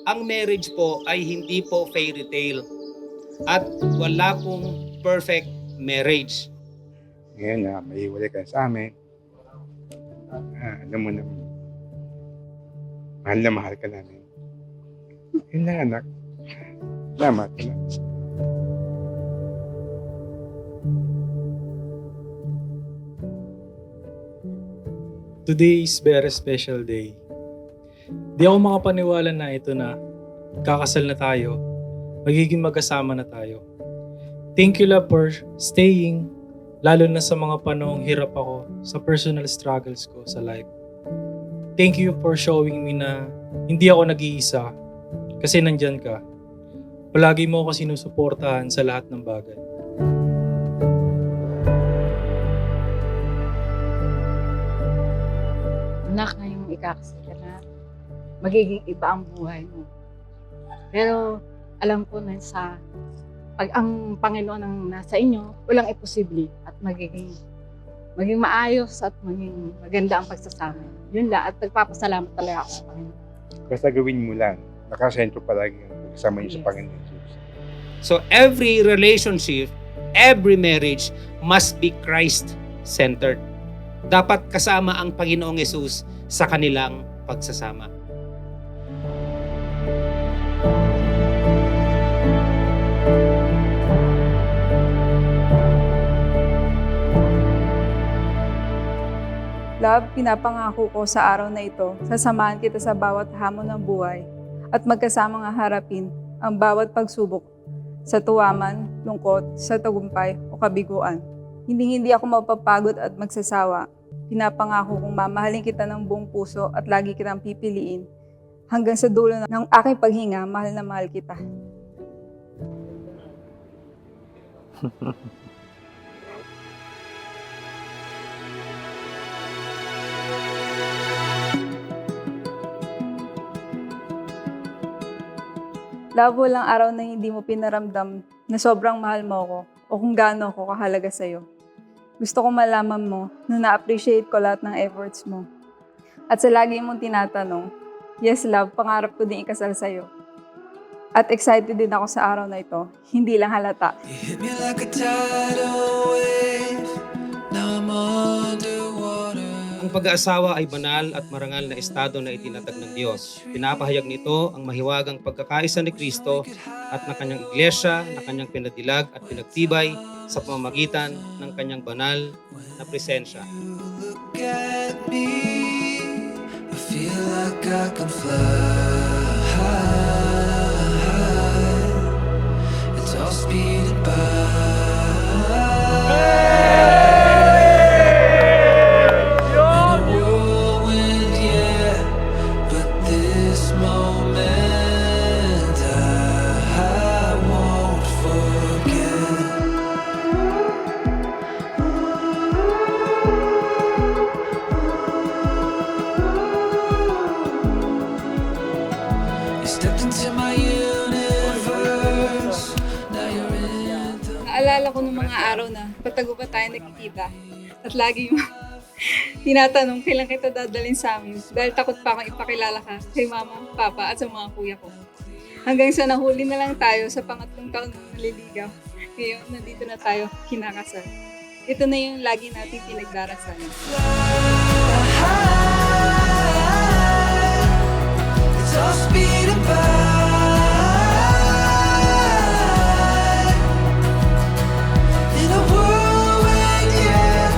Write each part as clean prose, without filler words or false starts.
ang marriage po ay hindi po fairy tale at wala pong perfect marriage. Ngayon na mahiwalay ka sa amin, alam mo na, mahal ka namin. Yun lang anak. Salamat. Today is very special day. Di ako makapaniwala na ito na kakasal na tayo, magiging magkasama na tayo. Thank you, love, for staying, lalo na sa mga panahong hirap ako sa personal struggles ko sa life. Thank you for showing me na hindi ako nag-iisa kasi nandyan ka. Palagi mo ako sinusuportahan sa lahat ng bagay. Anak, ngayong ikakasal ka na, magiging iba ang buhay mo. Pero alam ko na pag ang Panginoon ang nasa inyo, walang imposible at maging maayos at maging maganda ang pagsasama. Yun lang, at nagpapasalamat talaga ako sa Panginoon. Basta gawin mo lang. Nakasentro palagi ang kasama niyo sa Yes. Panginoon Jesus. So every relationship, every marriage must be Christ-centered. Dapat kasama ang Panginoong Yesus sa kanilang pagsasama. Love, pinapangako ko sa araw na ito, sasamahan kita sa bawat hamon ng buhay at magkasamang harapin ang bawat pagsubok sa tuwaman, lungkot, sa tagumpay o kabiguan. Hindi ako mapapagod at magsasawa. Pinapangako kong mamahalin kita ng buong puso at lagi kitang pipiliin. Hanggang sa dulo ng aking paghinga, mahal na mahal kita. Love, walang araw na hindi mo pinaramdam na sobrang mahal mo ako o kung gaano ako kahalaga sa'yo. Gusto ko malaman mo na na-appreciate ko lahat ng efforts mo. At sa lagi mong tinatanong, yes love, pangarap ko din ikasal sa'yo. At excited din ako sa araw na ito, hindi lang halata. You hit me like a tidal wave. Now I'm underwater. Ang pag-aasawa ay banal at marangal na estado na itinatag ng Diyos. Pinapahayag nito ang mahiwagang pagkakaisa ni Kristo at ng kanyang iglesia na kanyang pinadilag at pinagtibay sa pamamagitan ng kanyang banal na presensya. You look at me, I feel like I can fly. It's all speeding by. Whirlwind, yeah, but this moment I won't forget. You stepped into my universe. Now you're in the Naalala ko nung mga araw na patago pa tayo nakikita. At lagi mo tinatanong kailan kita dadalhin sa amin dahil takot pa akong ipakilala ka kay mama, papa at sa mga kuya ko. Hanggang sa nahuli na lang tayo sa pangatlong taon ng naliligaw. Ngayon, nandito na tayo kinakasal. Ito na yung lagi natin pinagdarasalan. It's all speeding by. In a whirlwind, yeah,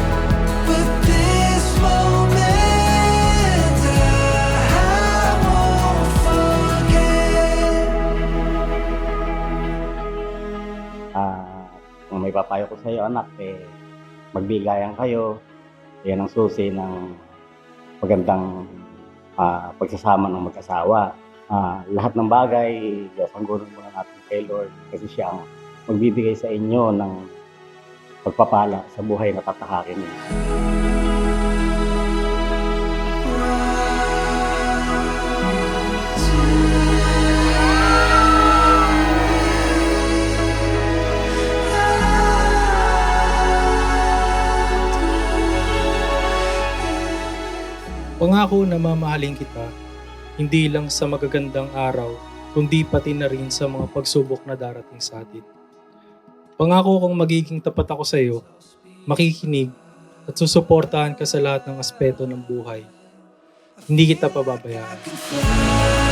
but this moment I won't forget. Kung may papayo ko sa iyo anak, magbigayan kayo. Yan ang susi ng magandang pagsasama ng mag-asawa. Lahat ng bagay, sanggurin muna natin kay Lord kasi siya ang magbibigay sa inyo ng pagpapala sa buhay na tatahakin niyo. Pangako na mamahalin kita, hindi lang sa magagandang araw kundi pati na rin sa mga pagsubok na darating sa atin. Pangako kong magiging tapat ako sa iyo, makikinig at susuportahan ka sa lahat ng aspeto ng buhay. Hindi kita pababayaan. fly.